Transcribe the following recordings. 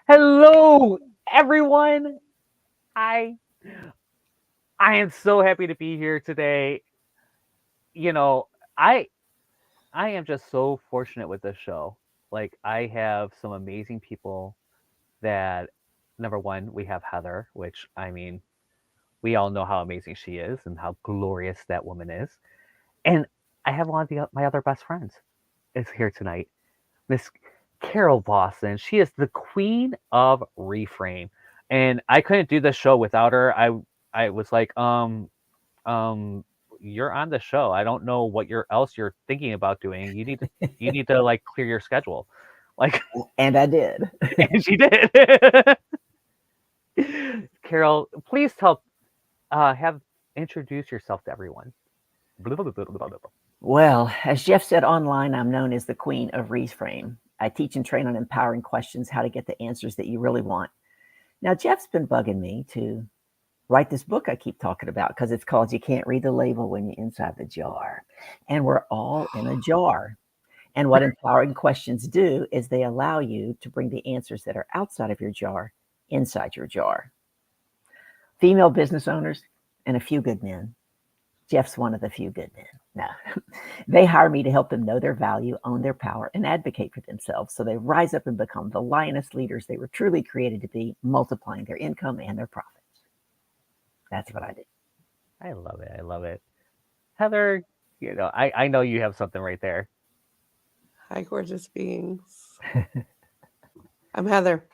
Hello, everyone. I I am so happy to be here today. You know, I I am just so fortunate with this show. Like I have some amazing people that number one, we have Heather, which I mean, we all know how amazing she is and how glorious that woman is. And I have one of my other best friends is here tonight, Miss Carol Boston. She is the Queen of Reframe. And I couldn't do this show without her. I was like, um, you're on the show. I don't know what you're thinking about doing. You need to like clear your schedule. Like And I did. and she did. Carol, please have introduce yourself to everyone. Blah, blah, blah, blah, blah, blah. Well, as Jeff said online, I'm known as the Queen of Reframe. I teach and train on empowering questions, how to get the answers that you really want. Now, Jeff's been bugging me to write this book I keep talking about because it's called You Can't Read the Label When You're Inside the Jar. And we're all in a jar. And what empowering questions do is they allow you to bring the answers that are outside of your jar inside your jar. Female business owners and a few good men. Jeff's one of the few good men. No, they hire me to help them know their value, own their power, and advocate for themselves so they rise up and become the lioness leaders they were truly created to be, multiplying their income and their profits. That's what I do. I love it. I love it. Heather, I know you have something right there. Hi, gorgeous beings. I'm Heather.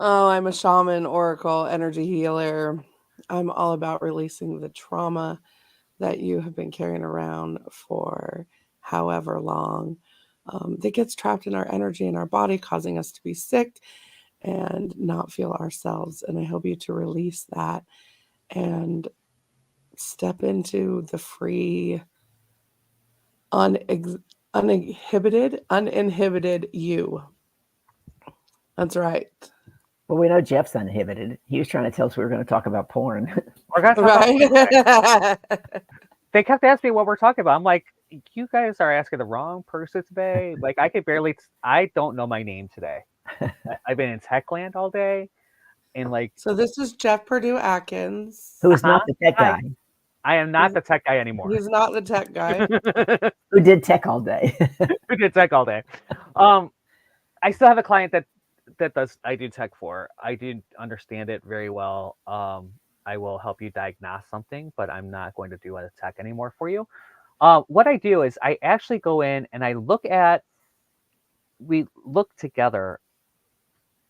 Oh, I'm a shaman, oracle, energy healer. I'm all about releasing the trauma that you have been carrying around for however long that gets trapped in our energy and our body, causing us to be sick and not feel ourselves. And I help you to release that and step into the free, uninhibited you. That's right. Well, we know Jeff's uninhibited. He was trying to tell us we were going to talk about porn. We're gonna talk about Right. they kept asking me what we're talking about. I'm like, you guys are asking the wrong person today. Like I don't know my name today. I've been in tech land all day. And like So this is Jeff Purdue Adkins. Who is not the tech guy, I am not the tech guy anymore. He's not the tech guy. who did tech all day. Who did tech all day. I still have a client that I do tech for. I do understand it very well. I will help you diagnose something, but I'm not going to do a tech anymore for you. What I do is I actually go in and we look together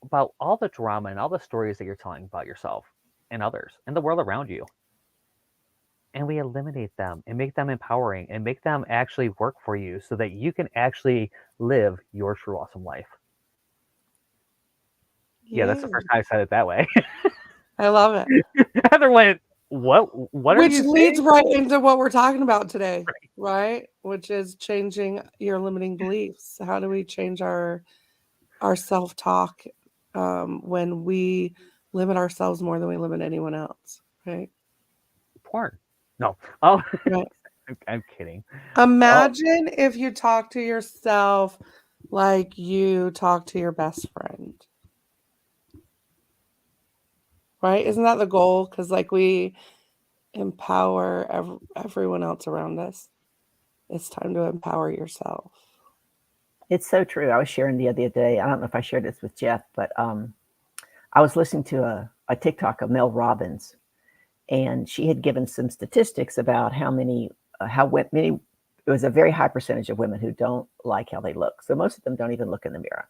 about all the drama and all the stories that you're telling about yourself and others and the world around you. And we eliminate them and make them empowering and make them actually work for you so that you can actually live your true awesome life. Yeah, that's the first time I said it that way. I love it. Heather went, what are Which you leads saying? right into what we're talking about today, right? Which is changing your limiting beliefs. How do we change our self-talk when we limit ourselves more than we limit anyone else, right? Porn. No. Oh, Right. I'm kidding. Imagine if you talk to yourself like you talk to your best friend. Right? Isn't that the goal? Because like we empower everyone else around us. It's time to empower yourself. It's so true. I was sharing the other day, I don't know if I shared this with Jeff, but I was listening to a TikTok of Mel Robbins, and she had given some statistics about how many, it was a very high percentage of women who don't like how they look. So most of them don't even look in the mirror.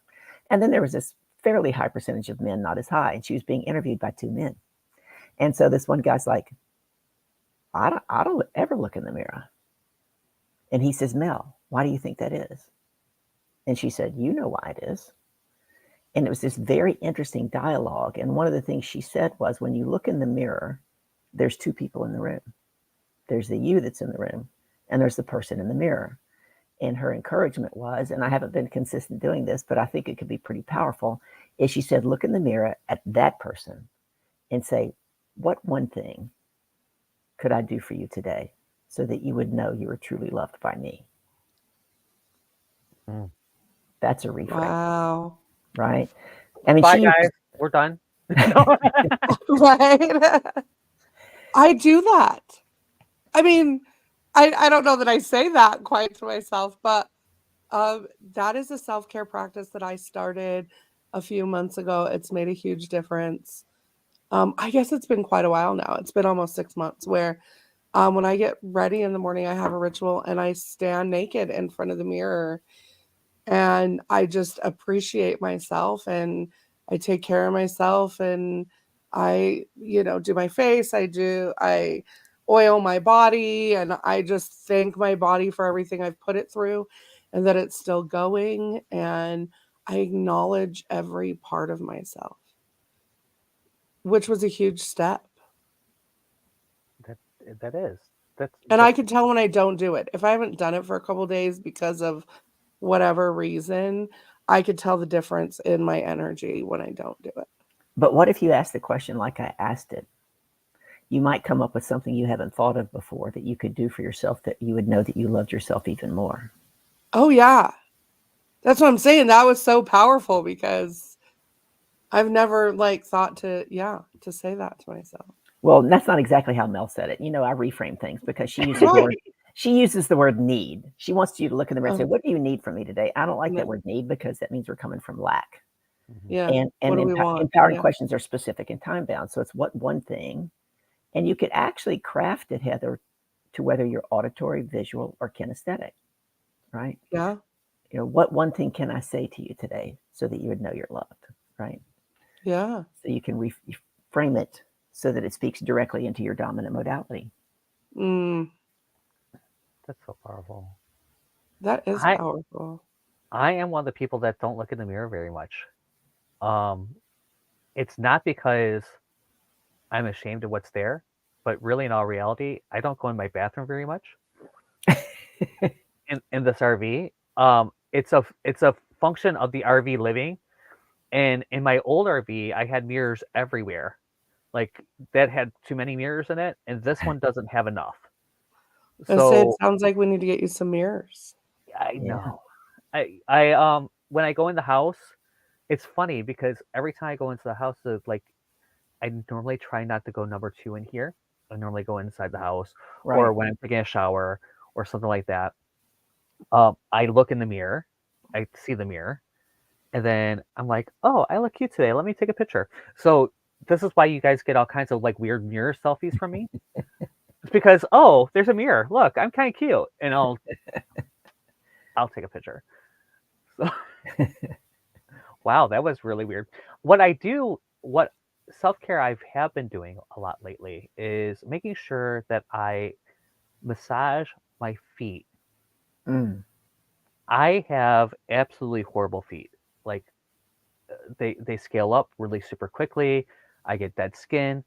And then there was this fairly high percentage of men, not as high. And she was being interviewed by two men. And so this one guy's like, I don't ever look in the mirror. And he says, Mel, why do you think that is? And she said, you know why it is. And it was this very interesting dialogue. And one of the things she said was, when you look in the mirror, there's two people in the room. There's the you that's in the room, and there's the person in the mirror. And her encouragement was, and I haven't been consistent doing this, but I think it could be pretty powerful, is she said, look in the mirror at that person and say, what one thing could I do for you today so that you would know you were truly loved by me? Mm. That's a reframe, Wow. right? I mean, Bye, guys. We're done. Right? I do that. I mean, I don't know that I say that quite to myself, but that is a self-care practice that I started a few months ago. It's made a huge difference. I guess it's been quite a while now. It's been almost 6 months where when I get ready in the morning, I have a ritual and I stand naked in front of the mirror and I just appreciate myself and I take care of myself and I, do my face, I oil my body and I just thank my body for everything I've put it through and that it's still going and I acknowledge every part of myself, which was a huge step. that that is. And I That's can tell when I don't do it. If I haven't done it for a couple of days because of whatever reason, I could tell the difference in my energy when I don't do it. But what if you ask the question like I asked it? You might come up with something you haven't thought of before that you could do for yourself that you would know that you loved yourself even more. Oh, yeah. That's what I'm saying. That was so powerful because I've never thought to say that to myself. Well, that's not exactly how Mel said it. I reframe things because she uses the Right. word she uses the word need. She wants you to look in the mirror and say, Oh, what do you need from me today? I don't like yeah. that word need because that means we're coming from lack. Mhm. Yeah. And What do we want? empowering Yeah. questions are specific and time bound. So it's what one thing, and you could actually craft it, Heather, to whether you're auditory, visual, or kinesthetic, right? Yeah. What one thing can I say to you today so that you would know you're loved, right? Yeah. So you can reframe it so that it speaks directly into your dominant modality. Mm, That's so powerful. that is I powerful. I am one of the people that don't look in the mirror very much. Um, it's not because I'm ashamed of what's there, but really in all reality, I don't go in my bathroom very much in this RV. It's a function of the RV living. And in my old RV, I had mirrors everywhere. Like that had too many mirrors in it, and this one doesn't have enough. I said, So sounds like we need to get you some mirrors. I Yeah. know. I when I go in the house, it's funny because every time I go into the house, like I normally try not to go number two in here. I normally go inside the house, or Right. when I'm taking a shower or something like that. I look in the mirror, I see the mirror, and then I'm like, oh, I look cute today. Let me take a picture. So this is why you guys get all kinds of like weird mirror selfies from me. It's because oh, there's a mirror. Look, I'm kind of cute, and I'll take a picture. So wow, that was really weird. What self care I have been doing a lot lately is making sure that I massage my feet. Mm. I have absolutely horrible feet. Like they scale up really super quickly. I get dead skin.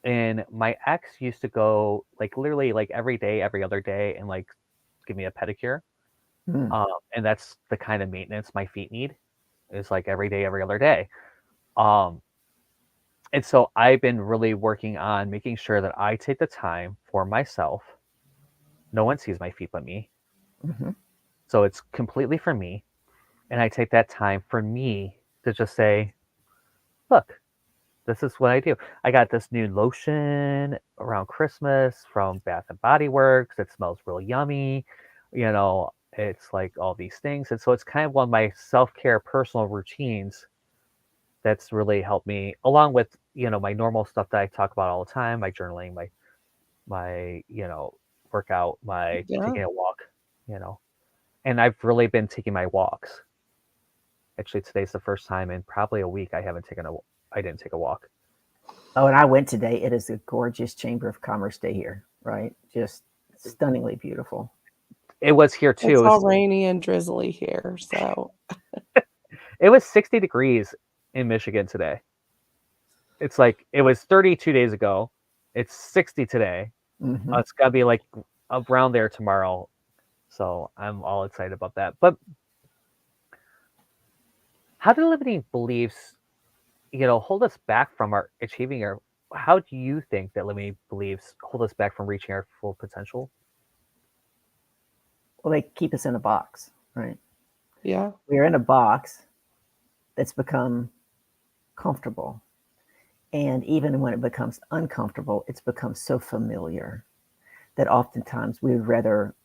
And my ex used to go like literally like every day, every other day, and like give me a pedicure. Mm. And that's the kind of maintenance my feet need. Is like every day, every other day. Um, and so I've been really working on making sure that I take the time for myself. No one sees my feet but me. Mm-hmm. So it's completely for me. And I take that time for me to just say, look, this is what I do. I got this new lotion around Christmas from Bath and Body Works. It smells real yummy. It's like all these things. And so it's kind of one of my self care personal routines that's really helped me, along with, my normal stuff that I talk about all the time, my journaling, my workout, my Yeah. taking a walk, you know. And I've really been taking my walks. Actually, today's the first time in probably a week I didn't take a walk. Oh, and I went today. It is a gorgeous Chamber of Commerce day here, right? Just stunningly beautiful. It was here too. It's all rainy and drizzly here, so It was 60 degrees in Michigan today. It's like it was 30 2 days ago. It's 60 today. Mm-hmm. It's gotta be like around there tomorrow. So I'm all excited about that. But how do limiting beliefs, hold us back from our achieving our? How do you think that limiting beliefs hold us back from reaching our full potential? Well, they keep us in a box, right? Yeah. We're in a box that's become comfortable. And even when it becomes uncomfortable, it's become so familiar that oftentimes we would rather,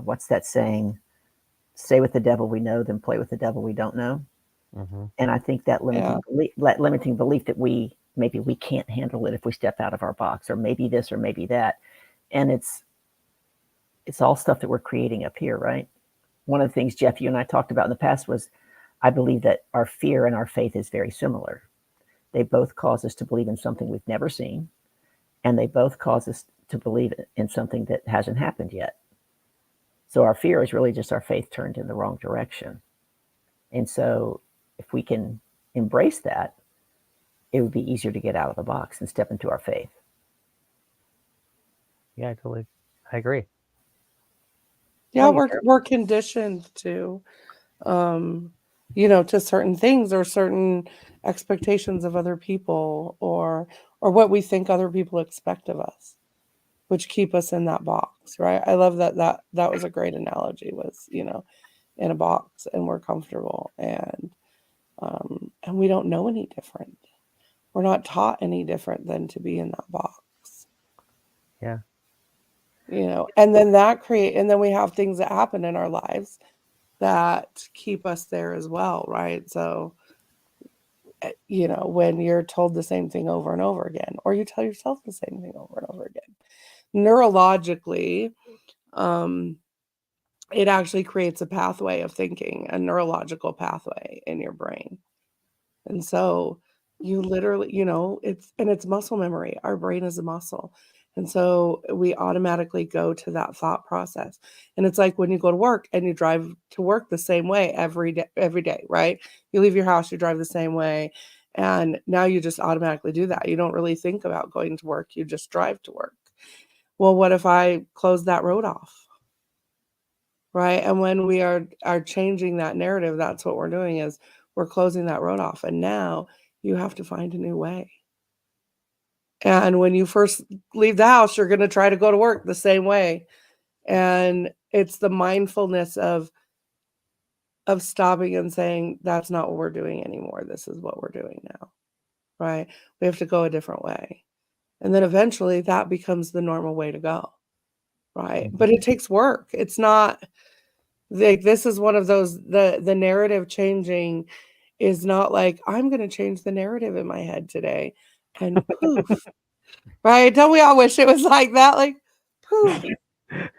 what's that saying? Stay with the devil we know than play with the devil we don't know. Mm-hmm. And I think that Yeah. limiting belief that maybe we can't handle it if we step out of our box, or maybe this or maybe that. And it's all stuff that we're creating up here, right? One of the things, Jeff, you and I talked about in the past was I believe that our fear and our faith is very similar. They both cause us to believe in something we've never seen, and they both cause us to believe in something that hasn't happened yet. So our fear is really just our faith turned in the wrong direction. And so if we can embrace that, it would be easier to get out of the box and step into our faith. Yeah, I agree. Yeah, we're conditioned to to certain things or certain expectations of other people or what we think other people expect of us, which keep us in that box, right? I love that was a great analogy, was, in a box and we're comfortable and we don't know any different. We're not taught any different than to be in that box. Yeah. And then and then we have things that happen in our lives that keep us there as well, right? So, when you're told the same thing over and over again, or you tell yourself the same thing over and over again, neurologically, um, it actually creates a pathway of thinking, a neurological pathway in your brain. And so you literally, it's muscle memory. Our brain is a muscle. And so we automatically go to that thought process. And it's like when you go to work and you drive to work the same way every day, right? You leave your house, you drive the same way. And now you just automatically do that. You don't really think about going to work. You just drive to work. Well, what if I close that road off? Right? And when we are changing that narrative, that's what we're doing, is we're closing that road off. And now you have to find a new way. And when you first leave the house, you're going to try to go to work the same way. And it's the mindfulness of stopping and saying, that's not what we're doing anymore. This is what we're doing now. Right? We have to go a different way. And then eventually that becomes the normal way to go. Right? But it takes work. It's not like, this is one of those, the narrative changing is not like, I'm going to change the narrative in my head today and poof. Right? Don't we all wish it was like that? Like, poof,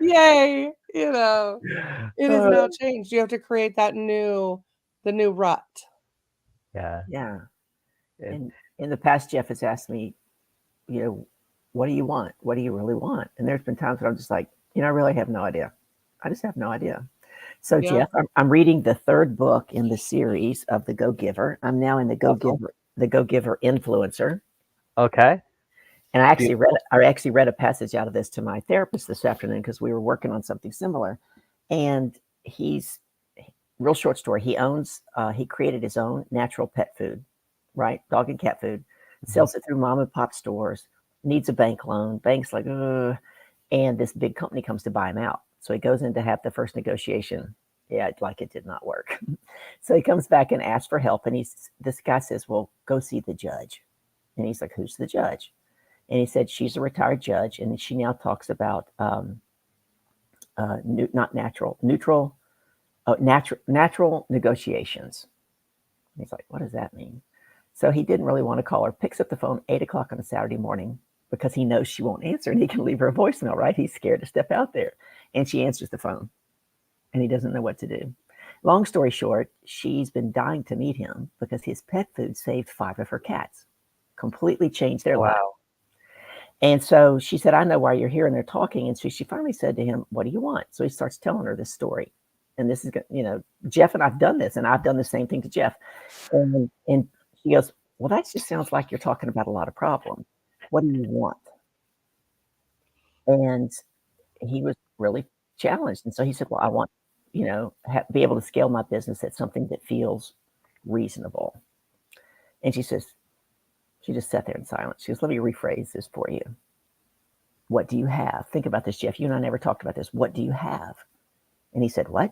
yay, it is now changed. You have to create the new rut. Yeah. Yeah. It, And in the past, Jeff has asked me, what do you want? What do you really want? And there's been times when I'm just like, I really have no idea. I just have no idea. So, Yeah. Jeff, I'm reading the third book in the series of the Go Giver. I'm now in the Go Giver Influencer. okay. And I actually read a passage out of this to my therapist this afternoon because we were working on something similar. And he's real short story. He created his own natural pet food, right? Dog and cat food, sells it through mom and pop stores, needs a bank loan. Bank's like, ugh. And this big company comes to buy him out. So he goes in to have the first negotiation. Yeah, it did not work. So he comes back and asks for help. And this guy says, well, go see the judge. And he's like, who's the judge? And he said, she's a retired judge. And she now talks about natural negotiations. And he's like, what does that mean? So he didn't really want to call her, picks up the phone 8 o'clock on a Saturday morning because he knows she won't answer and he can leave her a voicemail, right? He's scared to step out there. And she answers the phone and he doesn't know what to do. Long story short, she's been dying to meet him because his pet food saved 5 of her cats, completely changed their life. Wow. And so she said, I know why you're here. And they're talking. And so she finally said to him, what do you want? So he starts telling her this story. And this is, Jeff and I've done this, and I've done the same thing to Jeff. And she goes, well, that just sounds like you're talking about a lot of problems. What do you want? And he was really challenged. And so he said, well, I want, be able to scale my business at something that feels reasonable. And she just sat there in silence. She goes, let me rephrase this for you. What do you have? Think about this, Jeff. You and I never talked about this. What do you have? And he said, what?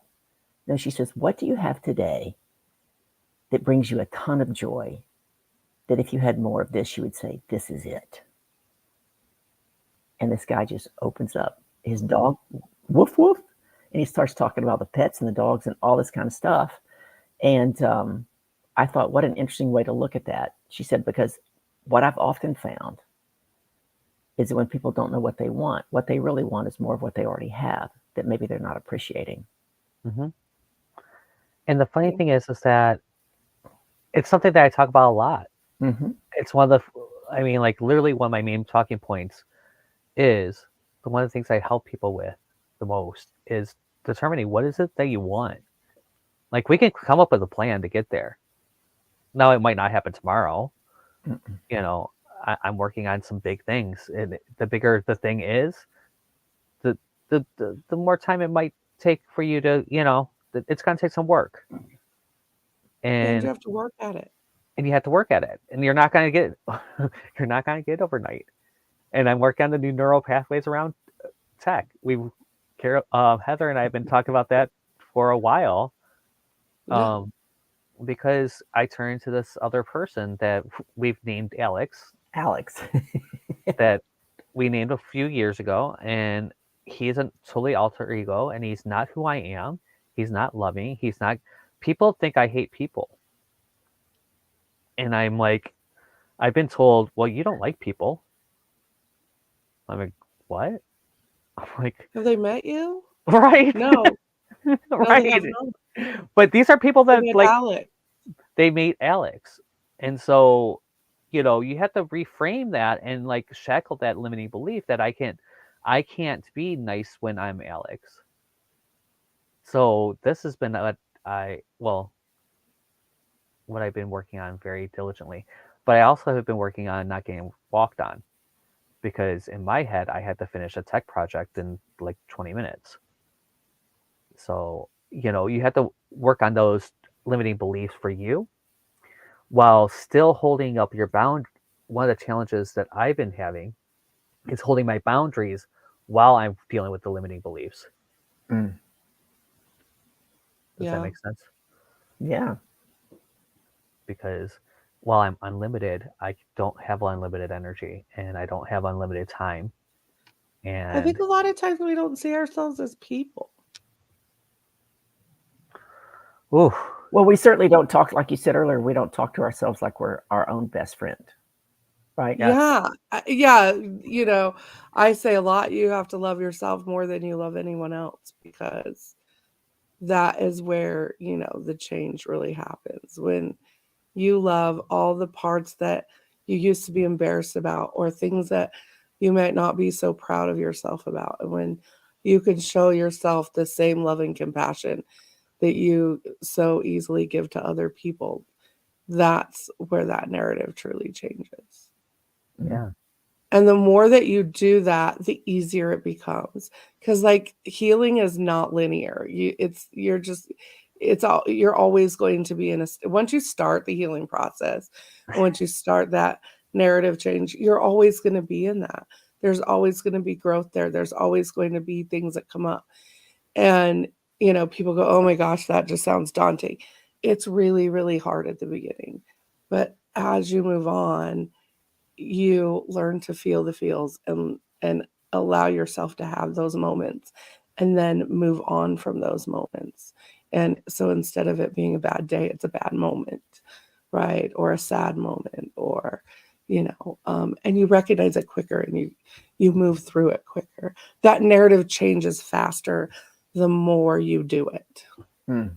No, she says, what do you have today that brings you a ton of joy, that if you had more of this, you would say, this is it? And this guy just opens up. His dog, woof, woof. And he starts talking about the pets and the dogs and all this kind of stuff. And I thought, what an interesting way to look at that. She said, because what I've often found is that when people don't know what they really want is more of what they already have that maybe they're not appreciating. Mm-hmm. And the funny thing is that it's something that I talk about a lot. Mm-hmm. It's one of like literally one of my main talking points is one of the things I help people with the most is determining what is it that you want. Like we can come up with a plan to get there. Now it might not happen tomorrow. Mm-mm. I'm working on some big things, and the bigger the thing is, the more time it might take for you to, it's going to take some work. And you And have to work at it. And you have to work at it. And you're not going to get you're not going to get overnight. And I'm working on the new neural pathways around tech. Heather and I have been talking about that for a while. Yeah. Because I turned to this other person that we've named Alex. That we named a few years ago, and he's a totally alter ego, and he's not who I am. He's not loving. He's not. People think I hate people, and I'm like, I've been told, well, you don't like people. I'm like, what? I'm like, Have they met you? right, No. No, they have right. not. But these are people They that met like Alex. they meet Alex, and so you have to reframe that and like shackle that limiting belief that I can't be nice when I'm Alex. So this has been what I've been working on very diligently, but I also have been working on not getting walked on, because in my head I had to finish a tech project in like 20 minutes. So you have to work on those limiting beliefs for you while still holding up your bound. One of the challenges that I've been having is holding my boundaries while I'm dealing with the limiting beliefs. Mm. Does that make sense? Yeah. Because while I'm unlimited, I don't have unlimited energy, and I don't have unlimited time. I And think a lot of times we don't see ourselves as people. ooh, Well, we certainly don't talk, like you said earlier, we don't talk to ourselves like we're our own best friend, right? yes, Yeah. Yeah. I say a lot, you have to love yourself more than you love anyone else, because that is where, the change really happens. When you love all the parts that you used to be embarrassed about, or things that you might not be so proud of yourself about. And when you can show yourself the same love and compassion that you so easily give to other people, that's where that narrative truly changes. yeah, And the more that you do that, the easier it becomes. Because like healing is not linear. You're always going to be once you start the healing process, and once you start that narrative change, you're always going to be in that. There's always going to be growth there. There's always going to be things that come up. And, people go, oh my gosh, that just sounds daunting. It's really, really hard at the beginning. But as you move on, you learn to feel the feels and allow yourself to have those moments, and then move on from those moments. And so instead of it being a bad day, it's a bad moment, right? Or a sad moment, or and you recognize it quicker, and you move through it quicker. That narrative changes faster the more you do it. Mm.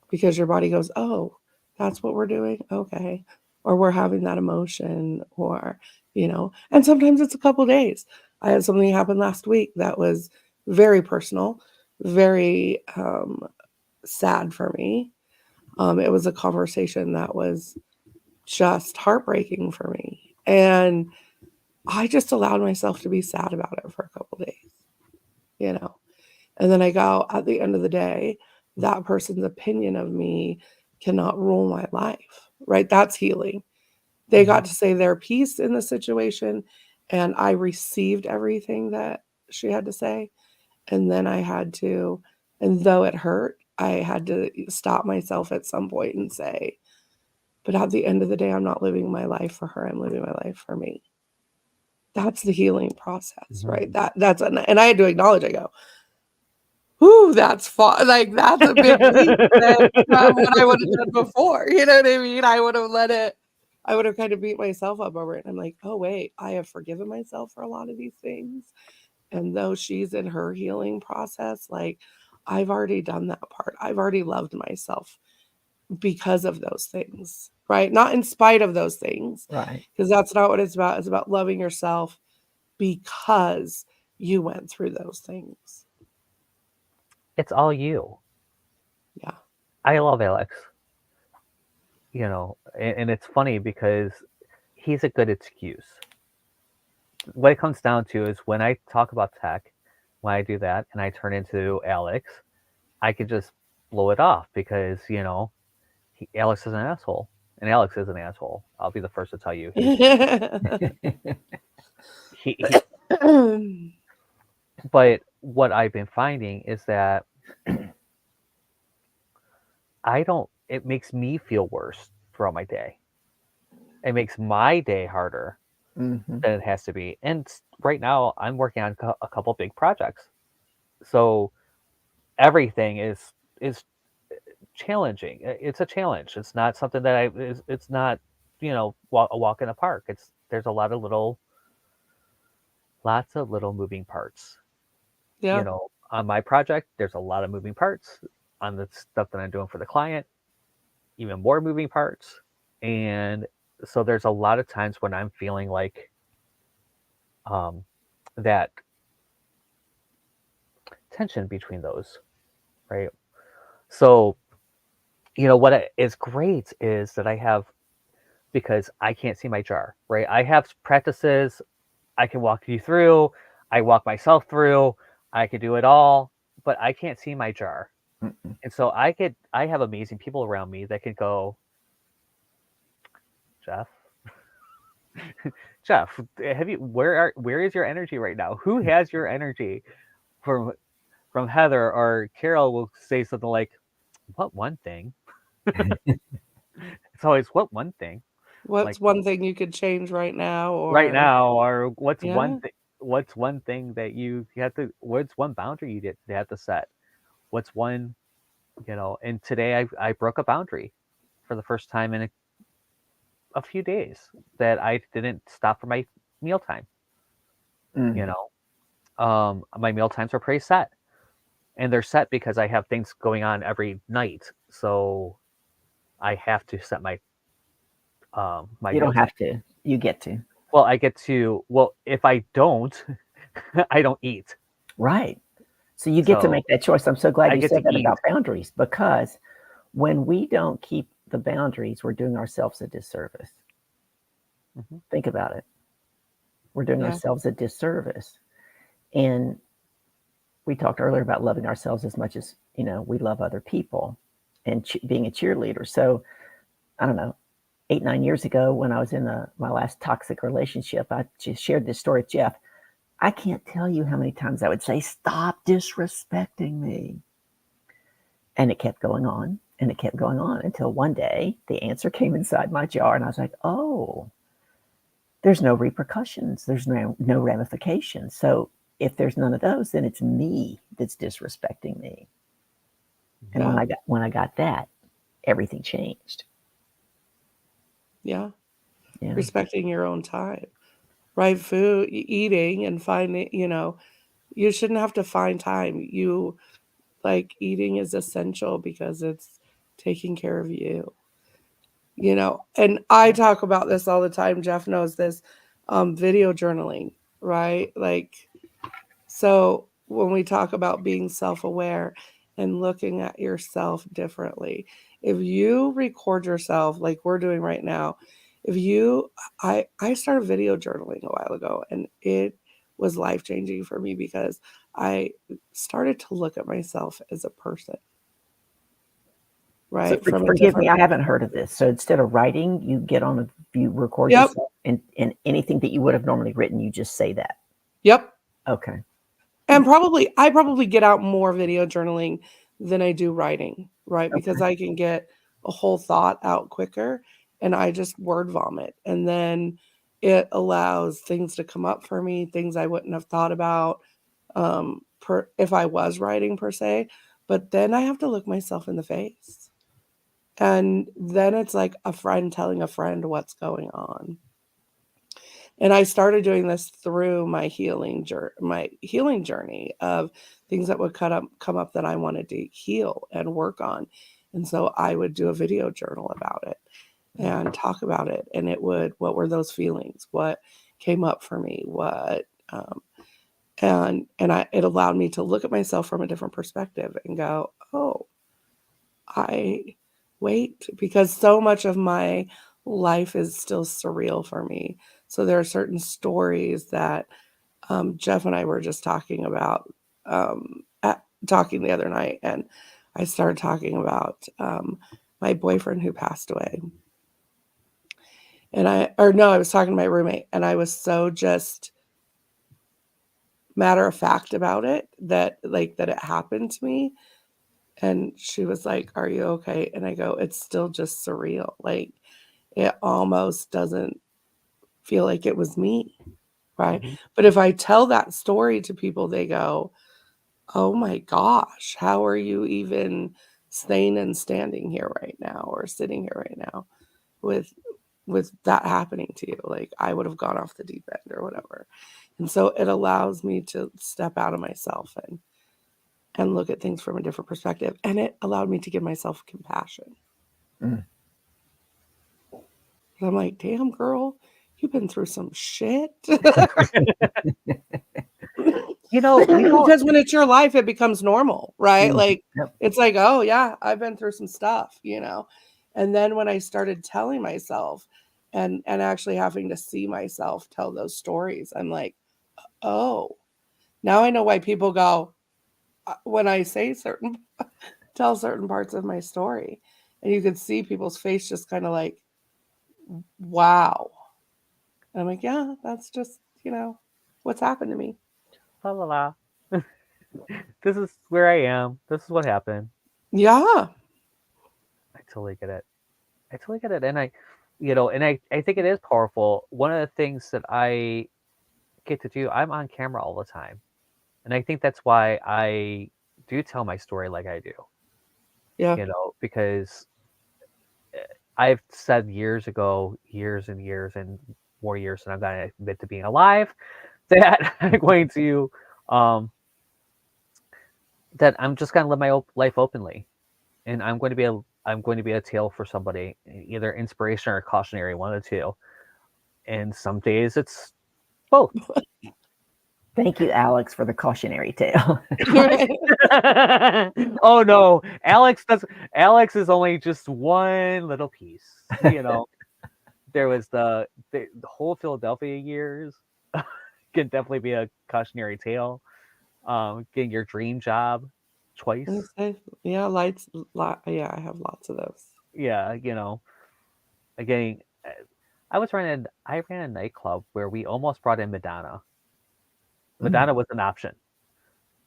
Because your body goes, oh, that's what we're doing, okay, or we're having that emotion, or and sometimes it's a couple days. I had something happen last week that was very personal, very sad for me. It was a conversation that was just heartbreaking for me, and I just allowed myself to be sad about it for a couple days, you know And then I go, at the end of the day, that person's opinion of me cannot rule my life, right? That's healing. They Mm-hmm. got to say their piece in the situation, and I received everything that she had to say. And then I had to, and though it hurt, I had to stop myself at some point and say, but at the end of the day, I'm not living my life for her. I'm living my life for me. That's the healing process, Mm-hmm. right? That's, and I had to acknowledge, I go, whoo, that's far, like, that's a big leap from what I would have done before. You know what I mean? I would have kind of beat myself up over it. And I'm like, oh, wait, I have forgiven myself for a lot of these things. And though she's in her healing process, like, I've already done that part. I've already loved myself because of those things, right? Not in spite of those things, Right. because that's not what it's about. It's about loving yourself because you went through those things. It's all you. Yeah. I love Alex, and it's funny because he's a good excuse. What it comes down to is when I talk about tech, when I do that and I turn into Alex, I could just blow it off because, Alex is an asshole. And Alex is an asshole. I'll be the first to tell you. He but what I've been finding is that it makes me feel worse throughout my day. It makes my day harder Mm-hmm. than it has to be. And right now, I'm working on a couple big projects. So everything is challenging. It's a challenge. It's not something that it's not, a walk in the park. There's lots of little moving parts. Yeah. On my project, there's a lot of moving parts. On the stuff that I'm doing for the client, even more moving parts. And so there's a lot of times when I'm feeling like that tension between those, right? So, what is great is that I have, because I can't see my jar, right? I have practices I can walk you through. I walk myself through. I could do it all, but I can't see my jar. Mm-mm. And so I have amazing people around me that can go, Jeff, Jeff, where is your energy right now? Who has your energy? From from Heather or Carol will say something like, "What one thing?" It's always what one thing, like What's one thing you could change right now? right Or, now, or what's one yeah. thing? What's one thing that you have to? What's one boundary you have to set? What's one, And today I broke a boundary for the first time in a few days that I didn't stop for my mealtime. Mm. You know, my meal times are pretty set, and they're set because I have things going on every night. So I have to set my You don't mealtime. have to. You get to. Well, I get to. Well, if I don't, I don't eat. Right. So you get to So make that choice. I'm so glad I you get to said that eat. about boundaries, because when we don't keep the boundaries, we're doing ourselves a disservice. Mhm. Think about it. We're doing Yeah. ourselves a disservice. And we talked earlier about loving ourselves as much as, we love other people and being a cheerleader. So I don't know, 8, 9 years ago when I was in my last toxic relationship, I just shared this story with Jeff. I can't tell you how many times I would say, stop disrespecting me. And it kept going on and it kept going on until one day the answer came inside my jar and I was like, oh, there's no repercussions. There's no ramifications. So if there's none of those, then it's me that's disrespecting me. And Yeah. when I got that, everything changed. Yeah. Yeah. Respecting your own time, right? Food, eating, and finding, you shouldn't have to find time. Like, eating is essential because it's taking care of you. And I talk about this all the time. Jeff knows this. Video journaling, right? Like, so when we talk about being self-aware and looking at yourself differently, if you record yourself like we're doing right now, if you I started video journaling a while ago, and it was life-changing for me because I started to look at myself as a person, So right? From a forgive me, different. I haven't heard of this. So instead of writing, you record Yep. yourself, and anything that you would have normally written, you just say that. Yep. Okay. And I probably get out more video journaling than I do writing, right? Because I can get a whole thought out quicker and I just word vomit. And then it allows things to come up for me, things I wouldn't have thought about if I was writing per se. But then I have to look myself in the face. And then it's like a friend telling a friend what's going on. And I started doing this through my healing journey of things that would come up that I wanted to heal and work on. And so I would do a video journal about it and talk about it. And what were those feelings? What came up for me? It allowed me to look at myself from a different perspective and go, oh, because so much of my life is still surreal for me. So there are certain stories that Jeff and I were just talking about, talking the other night, and I started talking about my boyfriend who passed away. I was talking to my roommate, and I was so just matter of fact about it that it happened to me. And she was like, "Are you okay?" And I go, "It's still just surreal. Like, it almost doesn't feel like it was me." Right. Mm-hmm. But if I tell that story to people, they go, "Oh my gosh, how are you even staying and standing here right now or sitting here right now with that happening to you? Like, I would have gone off the deep end or whatever." And so it allows me to step out of myself and look at things from a different perspective. And it allowed me to give myself compassion. Mm. I'm like, damn, girl, you've been through some shit. Because when it's your life, it becomes normal, right? Like, Yep. it's like, oh, yeah, I've been through some stuff, And then when I started telling myself and actually having to see myself tell those stories, I'm like, oh, now I know why people go, when I tell certain parts of my story, and you could see people's face just kind of like, wow. And I'm like, yeah, that's just, what's happened to me. La la la. This is where I am. This is what happened. Yeah. I totally get it. I totally get it. And I think it is powerful. One of the things that I get to do, I'm on camera all the time. And I think that's why I do tell my story like I do, Yeah. because I've said years ago, years and years and more years than I'm going to admit to being alive, that I'm going to, that I'm just going to live my life openly. And I'm going to be a tale for somebody, either inspiration or cautionary, one of the two. And some days it's both. Thank you, Alex, for the cautionary tale. Oh no, Alex is only just one little piece. There was the whole Philadelphia years can definitely be a cautionary tale. Getting your dream job twice. Yeah, yeah, I have lots of those. Yeah, getting. I ran a nightclub where we almost brought in Madonna. Madonna was an option.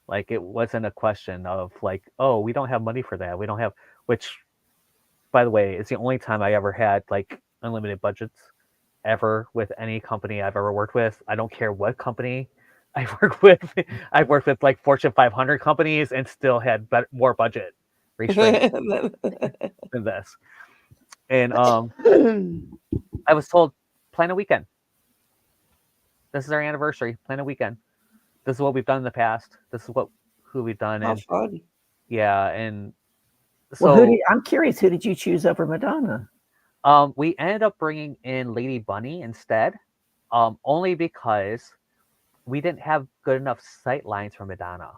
Like, it wasn't a question of like, oh, we don't have money for that. We don't have, which, by the way, is the only time I ever had like unlimited budgets ever with any company I've ever worked with. I don't care what company I've worked with. I've worked with like Fortune 500 companies and still had more budget restraint than this. And I was told, plan a weekend. This is our anniversary. Plan a weekend. This is what we've done in the past. This is who we've done. How And fun. yeah, and Well, so I'm curious, who did you choose over Madonna? we ended up bringing in Lady Bunny instead, only because we didn't have good enough sight lines for Madonna.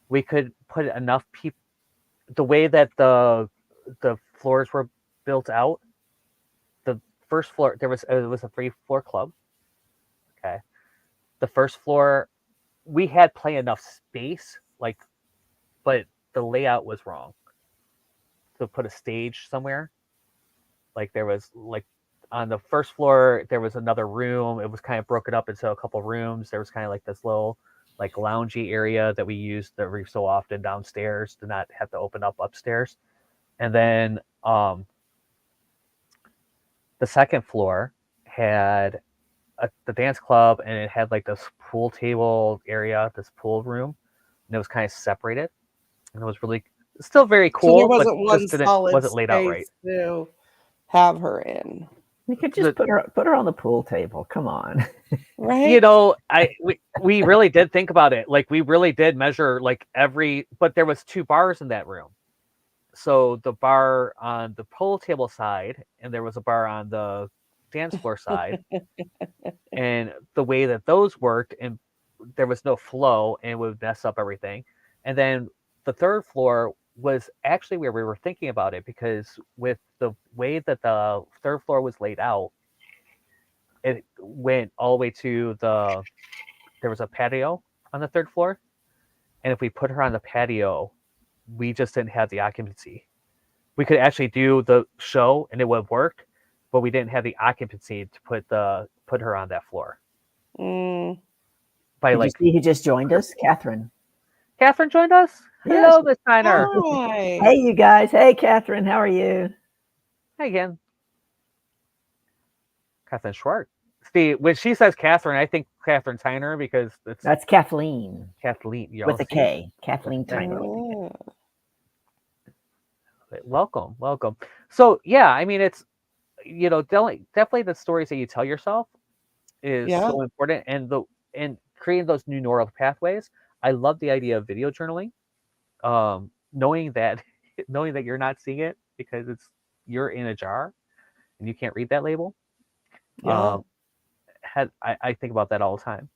We could put enough people. The way that the floors were built out, the first floor it was a 3-floor club. Okay, the first floor we had plenty enough space, like, but the layout was wrong. To put a stage somewhere, like there was like on the first floor there was another room. It was kind of broken up into a couple rooms. There was kind of like this little like loungy area that we used every so often downstairs to not have to open up upstairs. And then the second floor had the dance club, and it had like this pool table area, this pool room, and it was kind of separated, and it was really still very So there cool, but wasn't one just didn't solid wasn't laid out right. space to have her in, You could just put her on the pool table. Come on. right? You know, we really did think about it. Like we really did measure like but there was two bars in that room. So the bar on the pool table side, and there was a bar on the dance floor side. And the way that those worked, and there was no flow, and it would mess up everything. And then the third floor was actually where we were thinking about it, because with the way that the third floor was laid out, it went all the way to there was a patio on the third floor. And if we put her on the patio, we just didn't have the occupancy. We could actually do the show and it would have worked, but we didn't have the occupancy to put her on that floor. Mm. By Did like, you see who just joined us? Catherine. Catherine joined us. Yes. Hello, Miss Tyner. Hi. Hey, you guys. Hey, Catherine. How are you? Hi again. Catherine Schwartz. See, when she says Catherine, I think Catherine Tyner, because it's That's Kathleen Kathleen. You know, with a K. Kathleen Tyner. Oh. Welcome, welcome. So yeah, I mean, it's definitely the stories that you tell yourself is Yeah. so important, and creating those new neural pathways. I love the idea of video journaling, knowing that knowing that you're not seeing it because you're in a jar and you can't read that label. Yeah. I think about that all the time.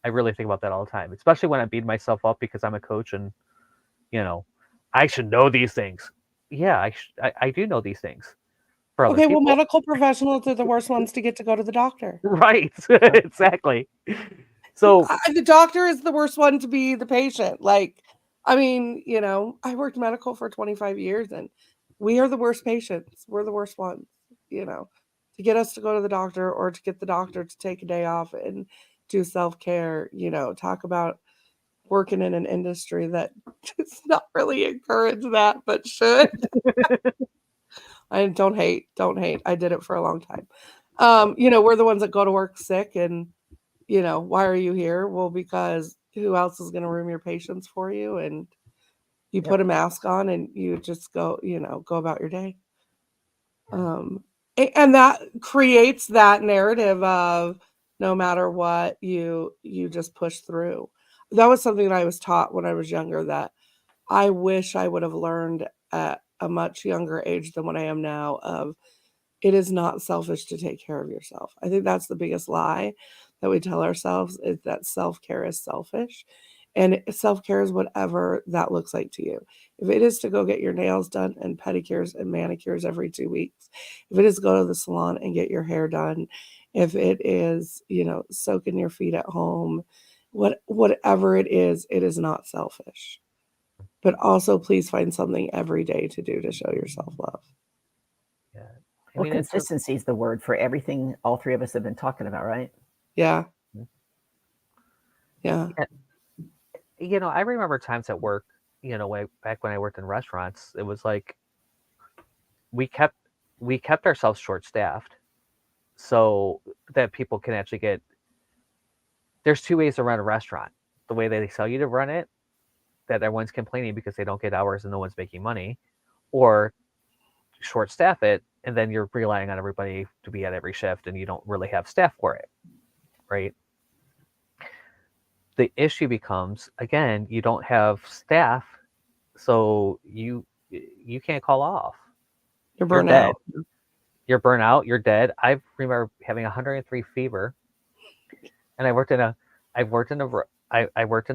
I really think about that all the time, especially when I beat myself up because I'm a coach and I should know these things. Yeah, I do know these things for other Okay, well, people. medical professionals are the worst ones to get to go to the doctor. Right. Exactly. So The doctor is the worst one to be the patient. Like, I mean, I worked medical for 25 years and we are the worst patients. We're the worst ones, to get us to go to the doctor or to get the doctor to take a day off and do self-care, talk about working in an industry that does not really encourage that, but should. I don't hate. I did it for a long time. We're the ones that go to work sick and, why are you here? Well, because who else is going to room your patients for you? And you put a mask on and you just go about your day. And that creates that narrative of no matter what, you just push through. That was something that I was taught when I was younger that I wish I would have learned at a much younger age than what I am now of it is not selfish to take care of yourself. I think that's the biggest lie that we tell ourselves is that self-care is selfish. And self-care is whatever that looks like to you. If it is to go get your nails done and pedicures and manicures every 2 weeks, if it is go to the salon and get your hair done, if it is, soaking your feet at home, whatever it is not selfish. But also please find something every day to do to show yourself love. yeah. Well, consistency is the word for everything all three of us have been talking about, right? Yeah. Yeah. I remember times at work, back when I worked in restaurants, it was like we kept ourselves short-staffed so that people can actually there's two ways to run a restaurant. The way that they sell you to run it, that everyone's complaining because they don't get hours and no one's making money, or short staff it, and then you're relying on everybody to be at every shift and you don't really have staff for it, right? The issue becomes, again, you don't have staff, so you can't call off. You're burnt out. You're burnt out, you're dead. I remember having 103 fever, and I worked in a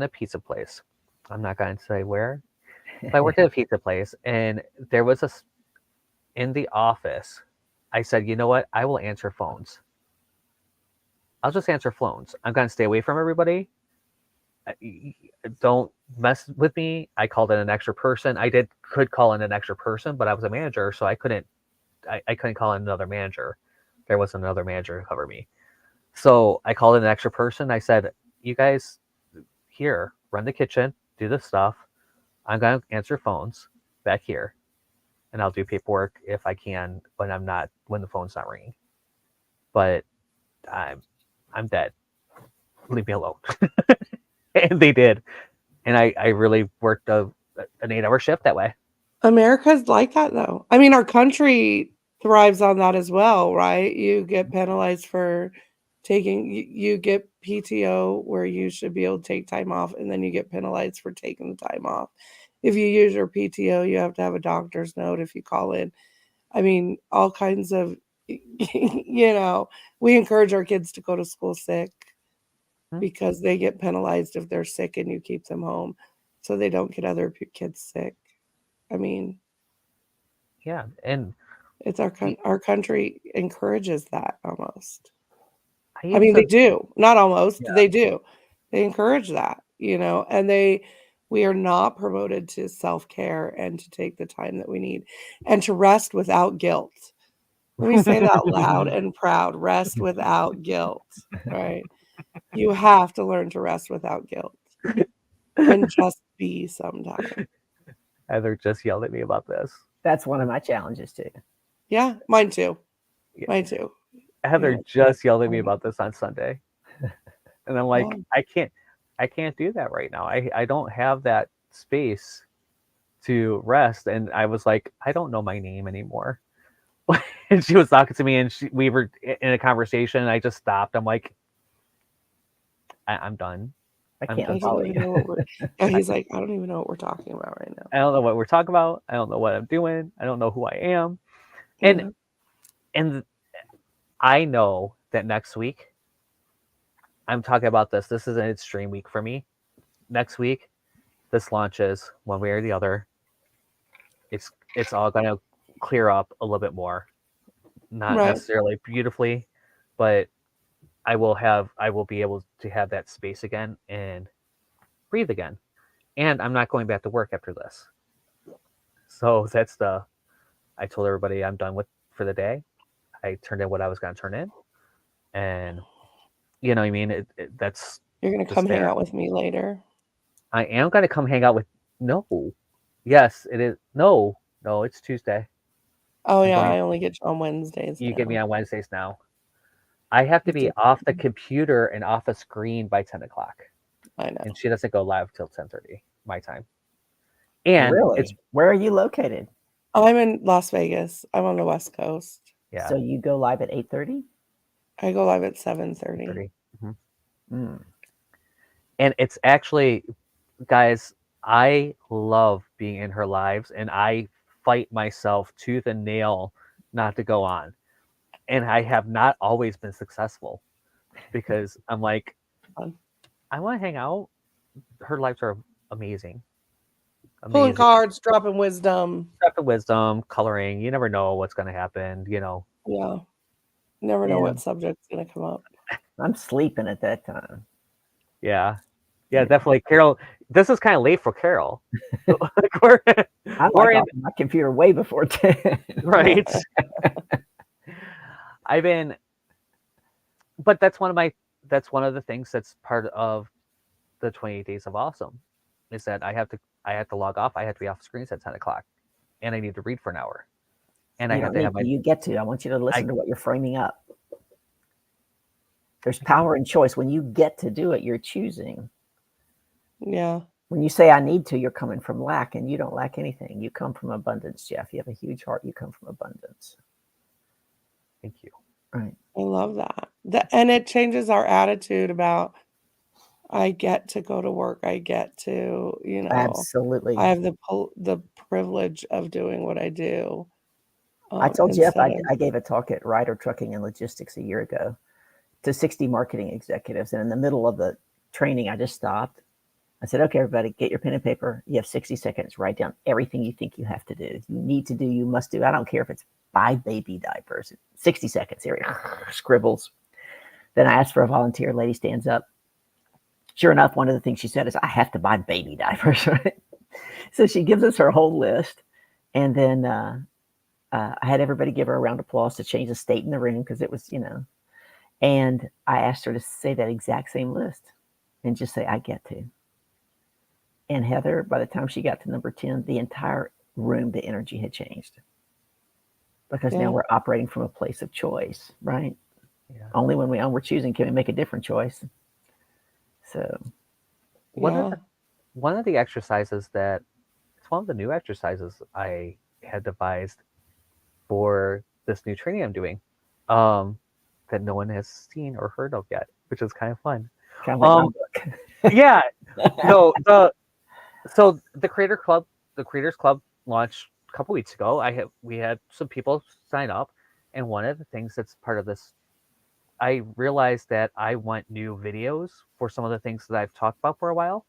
pizza place. I'm not going to say where, but I worked at a pizza place, and there was in the office. I said, you know what? I will answer phones. I'll just answer phones. I'm going to stay away from everybody. don't mess with me. I called in an extra person. Could call in an extra person, but I was a manager, so I couldn't call in another manager. There wasn't another manager to cover me. So I called in an extra person. I said, you guys here, run the kitchen, do the stuff. I'm going to answer phones back here, and I'll do paperwork if I can when the phone's not ringing. But I'm dead. Leave me alone. And they did. And I really worked an 8-hour shift that way. America's like that, though. I mean, our country thrives on that as well, right? You get penalized for you get PTO where you should be able to take time off, and then you get penalized for taking the time off. If you use your PTO, you have to have a doctor's note if you call in. I mean, all kinds of, we encourage our kids to go to school sick because they get penalized if they're sick and you keep them home so they don't get other kids sick. I mean, yeah, and it's our country encourages that almost. I mean, they do, not almost. Yeah. They do. They encourage that, and we are not promoted to self-care and to take the time that we need and to rest without guilt. Let me say that loud and proud. Rest without guilt, right? You have to learn to rest without guilt and just be sometimes. Heather just yelled at me about this. That's one of my challenges too. Yeah, mine too. Yeah. Mine too. Heather just yelled at me about this on Sunday. And I'm like, I can't do that right now. I don't have that space to rest. And I was like, I don't know my name anymore. And she was talking to me, and we were in a conversation, and I just stopped. I'm like, I'm done. I can't follow you. He's like, I don't even know what we're talking about right now. I don't know what we're talking about. I don't know what I'm doing. I don't know who I am. And I know that next week, I'm talking about this. This is an extreme week for me. Next week, this launches one way or the other. It's all going to clear up a little bit more. Not necessarily beautifully, but I will be able to have that space again and breathe again. And I'm not going back to work after this. So I told everybody I'm done for the day. I turned in what I was going to turn in. And you know what I mean? That's you're going to come hang out with me later. I am going to come hang out with Yes, it is. No, it's Tuesday. Oh yeah, I only get you on Wednesdays. You get me on Wednesdays now. I have to be off the computer and off a screen by 10 o'clock. I know. And she doesn't go live till 10:30 my time. And really? Where are you located? I'm in Las Vegas. I'm on the West Coast. Yeah. So you go live at 8:30? I go live at 7:30. Mm-hmm. And it's actually, guys, I love being in her lives, and I fight myself tooth and nail not to go on. And I have not always been successful because I'm like, I want to hang out. Her lives are amazing. Pulling cards, dropping wisdom, coloring. You never know what's going to happen, Yeah. Never know what subject's going to come up. I'm sleeping at that time. Yeah, definitely. Carol, this is kind of late for Carol. I'm on my computer way before 10. Right. But that's one of the things that's part of the 28 Days of Awesome, is that I have to log off. I have to be off screens at 10 o'clock, and I need to read for an hour. And I have to have my. You get to. I want you to listen to what you're framing up. There's power in choice. When you get to do it, you're choosing. Yeah. When you say I need to, you're coming from lack, and you don't lack anything. You come from abundance, Jeff. You have a huge heart. You come from abundance. Thank you. Right. I love that. And it changes our attitude about, I get to go to work. I get to, absolutely. I have the privilege of doing what I do. I told Jeff I gave a talk at Ryder Trucking and Logistics a year ago to 60 marketing executives. And in the middle of the training, I just stopped. I said, okay, everybody, get your pen and paper. You have 60 seconds. Write down everything you think you have to do. You need to do, you must do. I don't care if it's buy baby diapers. 60 seconds. Here, scribbles. Then I asked for a volunteer. Lady stands up. Sure enough, one of the things she said is, I have to buy baby diapers, right? So she gives us her whole list. And then I had everybody give her a round of applause to change the state in the room because it was, and I asked her to say that exact same list and just say, I get to. And Heather, by the time she got to number 10, the entire room, the energy had changed. Because now we're operating from a place of choice, right? Yeah. Only when we're choosing can we make a different choice. So one of the exercises that it's one of the new exercises I had devised for this new training I'm doing, that no one has seen or heard of yet, which is kind of fun. kind of like my book. Yeah, no, the Creators Club launched a couple weeks ago. We had some people sign up, and one of the things that's part of this, I realized that I want new videos for some of the things that I've talked about for a while,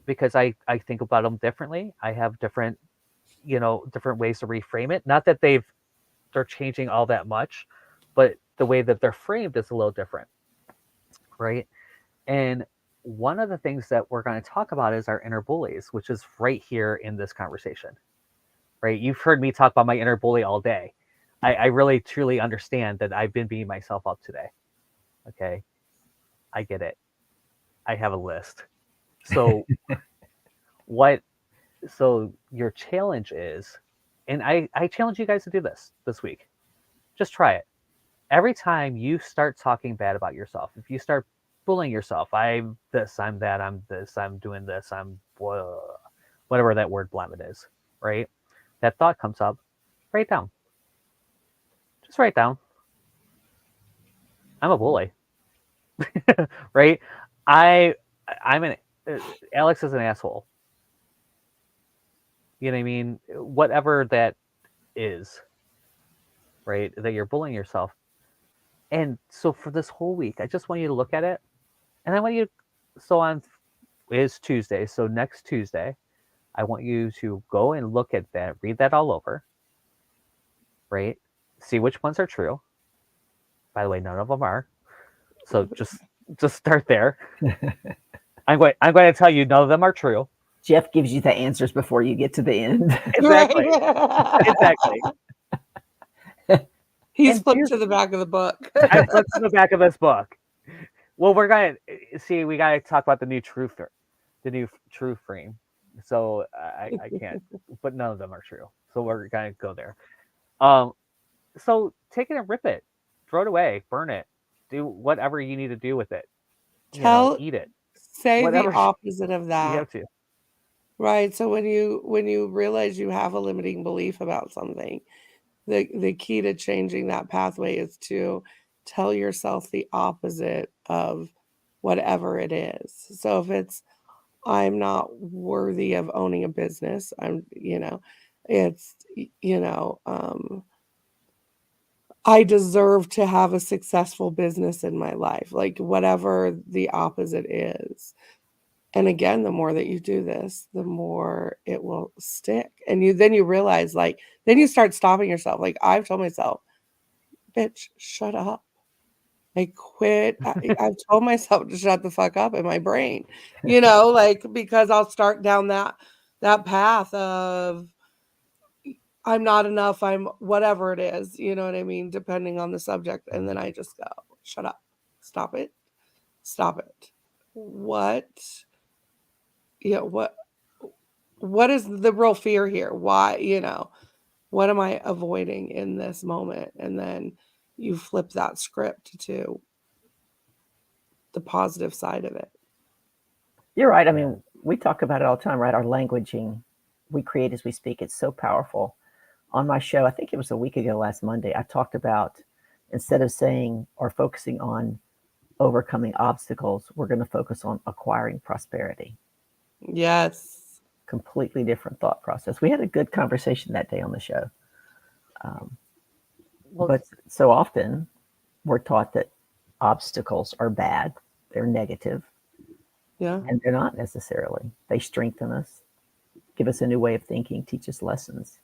because I think about them differently. I have different ways to reframe it. Not that they're changing all that much, but the way that they're framed is a little different, right? And one of the things that we're going to talk about is our inner bullies, which is right here in this conversation, right? You've heard me talk about my inner bully all day. I really truly understand that I've been beating myself up today. Okay, I get it. I have a list. So what? So your challenge is, and I challenge you guys to do this week. Just try it. Every time you start talking bad about yourself, if you start bullying yourself, I'm this, I'm that, I'm this, I'm doing this, I'm whatever that word vomit is, right? That thought comes up, write it down. Just write down. I'm a bully, right? I I'm an Alex is an asshole. You know what I mean? Whatever that is, right? That you're bullying yourself. And so for this whole week, I just want you to look at it, and I want you. So on is Tuesday. So next Tuesday, I want you to go and look at that, read that all over, right? See which ones are true. By the way, none of them are. So just start there. I'm going to tell you none of them are true. Jeff gives you the answers before you get to the end. Exactly. Right. Exactly. He's And flipped to the back of the book. I flipped to the back of this book. Well, we're gonna see. We gotta talk about the new true frame. So I can't, but none of them are true. So we're gonna go there. Um, so take it and rip it, throw it away, burn it, do whatever you need to do with it. Eat it, Say the whatever opposite of you that. have to. Right. So when you realize you have a limiting belief about something, the key to changing that pathway is to tell yourself the opposite of whatever it is. So if it's I'm not worthy of owning a business, it's I deserve to have a successful business in my life, like whatever the opposite is. And again, the more that you do this, the more it will stick. And you realize, like, then you start stopping yourself. Like I've told myself, bitch, shut up. I quit. I've told myself to shut the fuck up in my brain, like because I'll start down that path of I'm not enough, I'm whatever it is, you know what I mean, depending on the subject. And then I just go, shut up, stop it, stop it. What, what is the real fear here? Why, what am I avoiding in this moment? And then you flip that script to the positive side of it. You're right. I mean, we talk about it all the time, right? Our languaging we create as we speak, it's so powerful. On my show, I think it was a week ago last Monday, I talked about instead of saying or focusing on overcoming obstacles, we're going to focus on acquiring prosperity. Yes. Completely different thought process. We had a good conversation that day on the show. But so often we're taught that obstacles are bad, they're negative. Yeah. And they're not necessarily. They strengthen us, give us a new way of thinking, teach us lessons.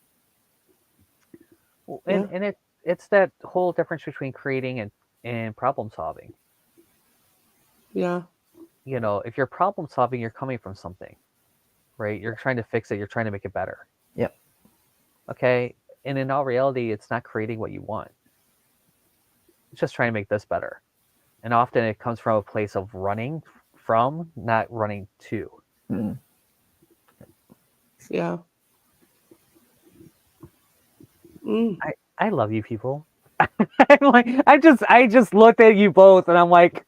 And it's that whole difference between creating and problem solving. Yeah. if you're problem solving, you're coming from something, right? You're trying to fix it. You're trying to make it better. Yep. Okay. And in all reality, it's not creating what you want. It's just trying to make this better. And often it comes from a place of running from, not running to. Mm. Yeah. Mm. I love you people. I'm like, I just looked at you both and I'm like,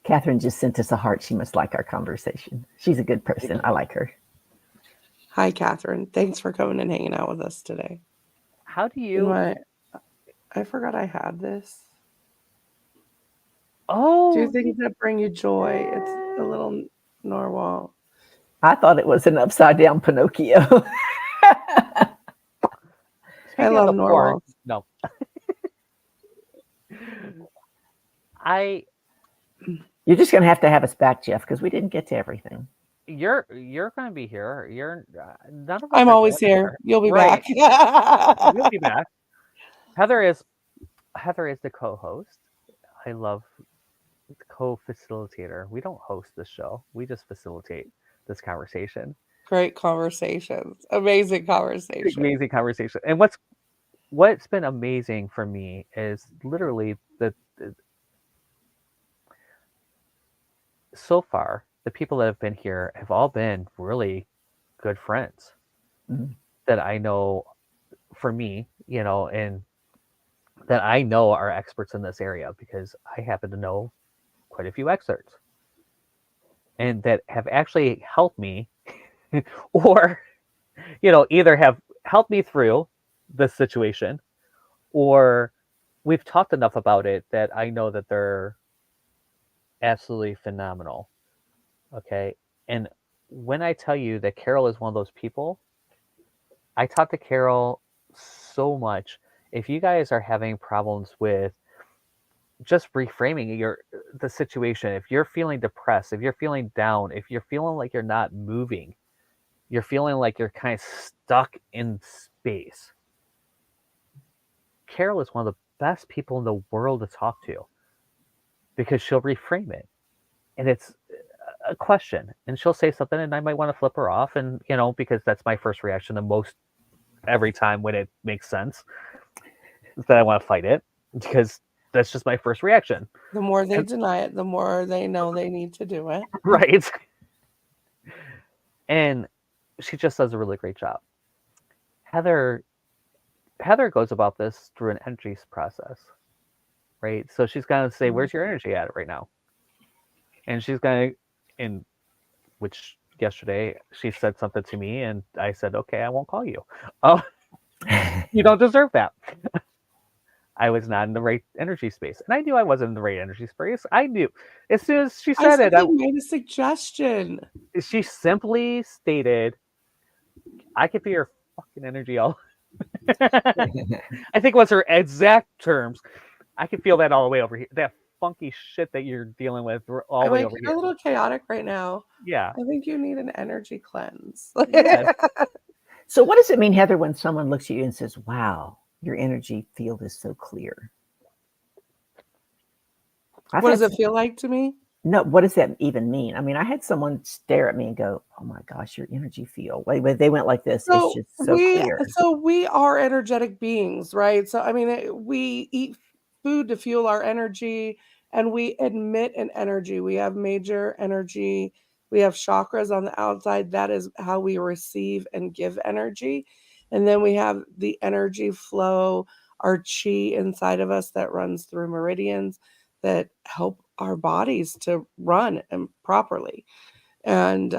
Catherine just sent us a heart. She must like our conversation. She's a good person. I like her. Hi, Catherine. Thanks for coming and hanging out with us today. how do you? I forgot I had this. Oh, Do things that bring you joy. It's a little narwhal. I thought it was an upside down Pinocchio. I speaking of love the porn, narwhals. no, I You're just going to have us back, Jeff, because we didn't get to everything. you're going to be here. You're none of us I'm are always going here. anywhere. You'll be Right. back. You'll be back. Heather is the co-host. I love the co-facilitator. We don't host this show. We just facilitate this conversation. Great conversations. Amazing conversation. Amazing conversation. And what's been amazing for me is literally the so far the people that have been here have all been really good friends Mhm. that I know for me, and that I know are experts in this area because I happen to know quite a few experts and that have actually helped me or either have helped me through this situation or we've talked enough about it that I know that they're absolutely phenomenal. Okay. And when I tell you that Carol is one of those people, I talk to Carol so much. If you guys are having problems with just reframing the situation, if you're feeling depressed, if you're feeling down, if you're feeling like you're not moving, you're feeling like you're kind of stuck in space, Carol is one of the best people in the world to talk to because she'll reframe it. And it's a question. And she'll say something, and I might want to flip her off. And, because that's my first reaction the most every time when it makes sense, is that I want to fight it because that's just my first reaction. The more they deny it, the more they know they need to do it. Right. And she just does a really great job. Heather goes about this through an energy process, right? So she's going to say, where's your energy at right now? And she's going to, in which yesterday she said something to me and I said, okay, I won't call you. Oh, you don't deserve that. I was not in the right energy space. And I knew I wasn't in the right energy space. I knew. As soon as she said it, I made a suggestion. She simply stated, I could feel your fucking energy all. I think was her exact terms. I can feel that all the way over here. That funky shit that you're dealing with all the way over You're here. a little chaotic right now. Yeah. I think you need an energy cleanse. Yes. So what does it mean, Heather, when someone looks at you and says, wow, your energy field is so clear? What does it feel like to me? No, what does that even mean? I mean, I had someone stare at me and go, oh my gosh, your energy field. Wait, they went like this. It's just so clear. So we are energetic beings, right? So, I mean, we eat food to fuel our energy and we emit an energy. We have major energy. We have chakras on the outside. That is how we receive and give energy. And then we have the energy flow, our chi inside of us that runs through meridians that help our bodies to run and properly. And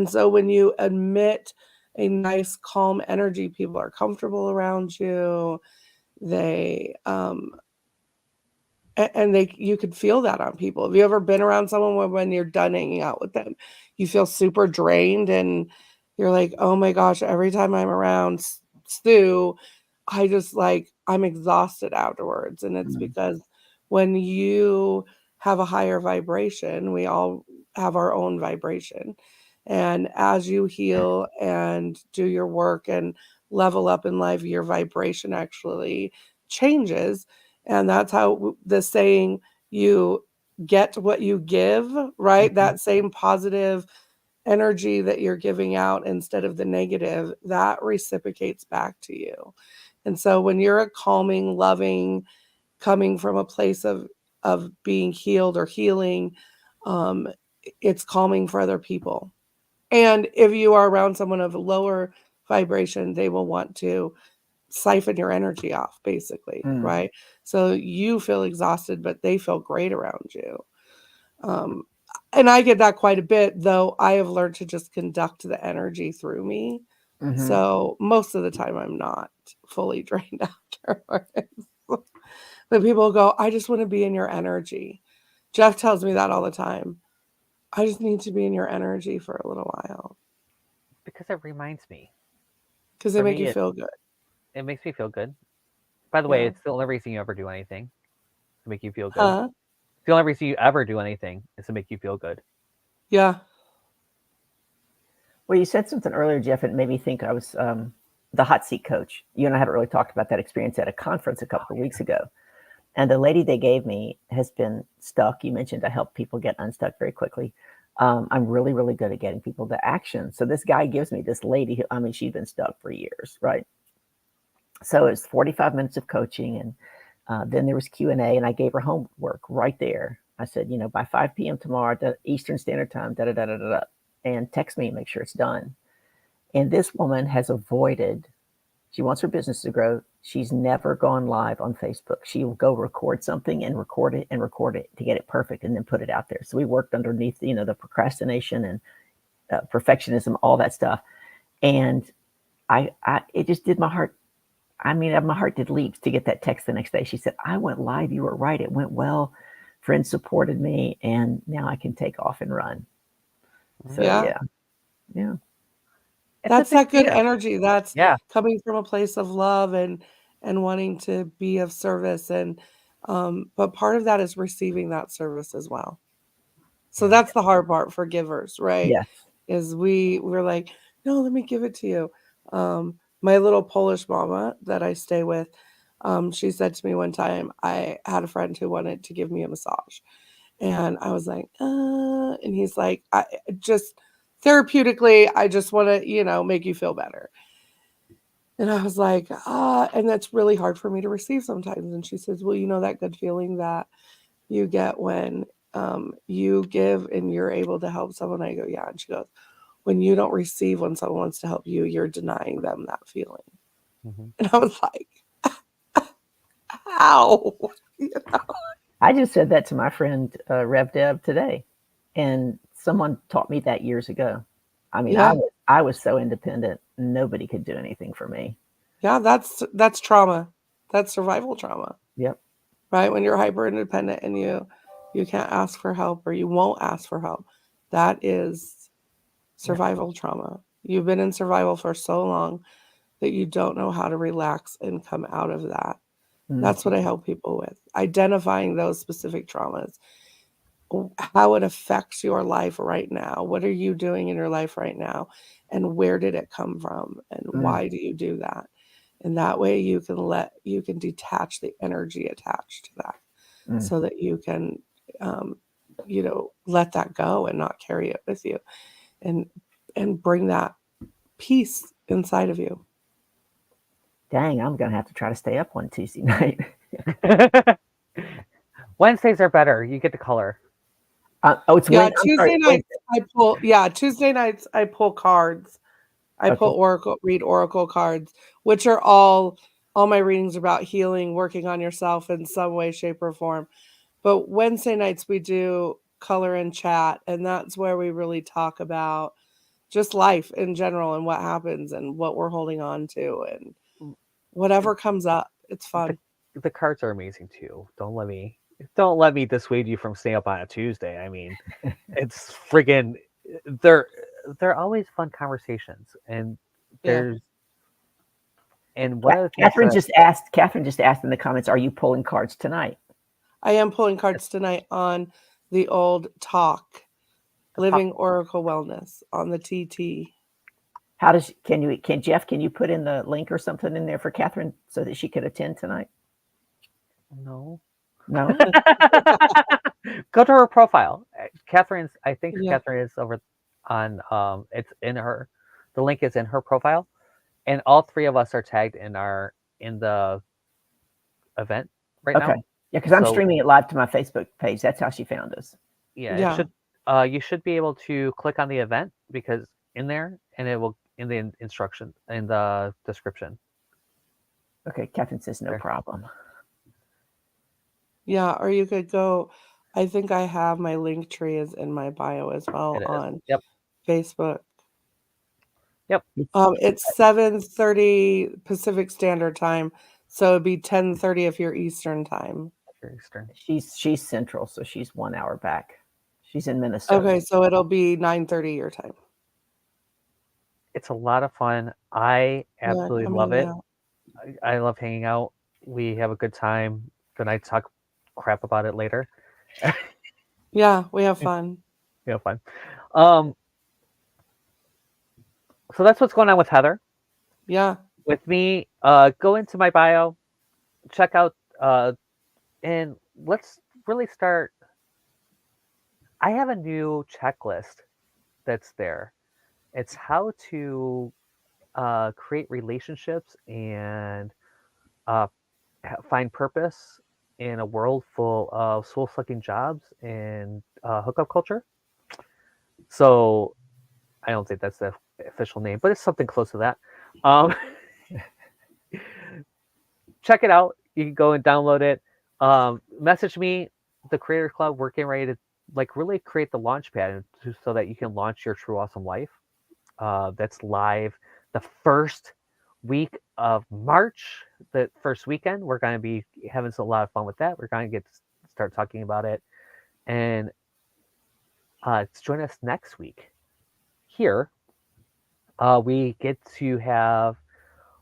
so when you emit a nice calm energy, people are comfortable around you. They you could feel that on people. Have you ever been around someone when you're done hanging out with them, you feel super drained and you're like, oh my gosh, every time I'm around Stu, I'm exhausted afterwards. And it's because when you have a higher vibration, we all have our own vibration. And as you heal and do your work and level up in life, your vibration actually changes. And that's how the saying, you get what you give, right? Mhm. That same positive energy that you're giving out instead of the negative, that reciprocates back to you. And so when you're a calming, loving, coming from a place of being healed or healing, um, it's calming for other people. And if you are around someone of a lower vibration, they will want to siphon your energy off, basically, Mm. right? So you feel exhausted, but they feel great around you. Um, and I get that quite a bit, though I have learned to just conduct the energy through me. Mhm. So most of the time I'm not fully drained afterwards. But people go, I just want to be in your energy. Jeff tells me that all the time. I just need to be in your energy for a little while Because it reminds me. because they For make me, you feel good. it makes me feel good. By the way, Yeah. it's the only reason you ever do anything to make you feel good. Huh? It's the only reason you ever do anything is to make you feel good. Yeah. Well, you said something earlier, Jeff, and it made me think I was the hot seat coach. You and I haven't really talked about that experience at a conference a couple of weeks ago. And the lady they gave me has been stuck. You mentioned I help people get unstuck very quickly. I'm really, really good at getting people to action. So this guy gives me this lady, I mean, she'd been stuck for years, right? So it's 45 minutes of coaching, and then there was Q&A, and I gave her homework right there. I said, by 5 p.m. tomorrow, Eastern Standard Time, da-da-da-da-da, and text me and make sure it's done. And this woman has avoided, she wants her business to grow. She's never gone live on Facebook. She will go record something and record it to get it perfect and then put it out there. So we worked underneath, the procrastination and perfectionism, all that stuff. And it just did my heart. I mean, my heart did leaps to get that text the next day. She said, I went live. You were right. It went well. Friends supported me, and now I can take off and run. So, Yeah. yeah. It's a That's big that good gift. energy. That's Yeah. coming from a place of love and wanting to be of service. And but part of that is receiving that service as well. So Yeah. that's the hard part for givers, right? Yes. Is we're like, no, let me give it to you. My little Polish mama that I stay with, she said to me one time, I had a friend who wanted to give me a massage. And I was like, and he's like, I just therapeutically, I just want to, make you feel better. And I was like, and that's really hard for me to receive sometimes. And she says, well, that good feeling that you get when you give and you're able to help someone. I go, yeah. And she goes, when you don't receive when someone wants to help you, you're denying them that feeling. Mm-hmm. And I was like, how? I just said that to my friend Rev Deb today, and someone taught me that years ago. I mean, Yeah. I was so independent, nobody could do anything for me. Yeah. That's trauma. That's survival trauma, Yep. right? When you're hyper independent and you can't ask for help or you won't ask for help, that is survival trauma. You've been in survival for so long that you don't know how to relax and come out of that. Mm. That's what I help people with, identifying those specific traumas, how it affects your life right now. What are you doing in your life right now? And where did it come from? And Mm. why do you do that? And that way you can detach the energy attached to that Mm. so that you can, um, let that go and not carry it with you and bring that peace inside of you. Dang, I'm gonna have to try to stay up on Tuesday night. Wednesdays are better. You get the color. Oh, it's Yeah, I'm sorry, Tuesday nights I pull cards. I Okay. pull oracle cards, which are all my readings about healing, working on yourself in some way, shape, or form. But Wednesday nights we do color and chat, and that's where we really talk about just life in general and what happens and what we're holding on to and whatever comes up. It's fun. The cards are amazing too. Don't let me dissuade you from staying up on a Tuesday. I mean, it's friggin' they're they're always fun conversations, and Yeah. there's and one of the things Catherine that just asked in the comments, are you pulling cards tonight? I am pulling cards tonight on the old talk, Living Oracle Wellness on the TT. How can Jeff, can you put in the link or something in there for Catherine so that she could attend tonight? no, No? Go to her profile. Catherine's. I think Yeah. Catherine is over on. It's in her. The link is in her profile, and all three of us are tagged in the event right Okay. now. Yeah, because I'm So streaming it live to my Facebook page. That's how she found us. yeah, it Yeah. should. You should be able to click on the event because in there, and it will in the instruction in the description. Okay, Catherine says no There, problem. Yeah. Or you could go. I think I have my link tree is in my bio as well it is. on Yep. Facebook. Yep. It's 7:30 Pacific Standard Time, so it'd be 10:30 if you're Eastern time. Eastern. She's central, so she's 1 hour back. She's in Minnesota. Okay, so it'll be 9:30 your time. It's a lot of fun. I Yeah, absolutely come love hang it. out. I love hanging out. We have a good time. Then I talk crap about it later. Yeah, we have fun. Fun. Um, so that's what's going on with Heather. Yeah. With me, go into my bio, check out, and let's really start. I have a new checklist that's there. It's how to create relationships and uh, find purpose in a world full of soul sucking jobs and hookup culture. So I don't think that's the official name, but it's something close to that. Um, check it out. You can go and download it. Message me, the Creators Club. We're getting ready to like really create the launch pad so that you can launch your true awesome life. That's live the first week of March. The first weekend, we're going to be having a lot of fun with that. We're going to start talking about it, and join us next week. Here, we get to have.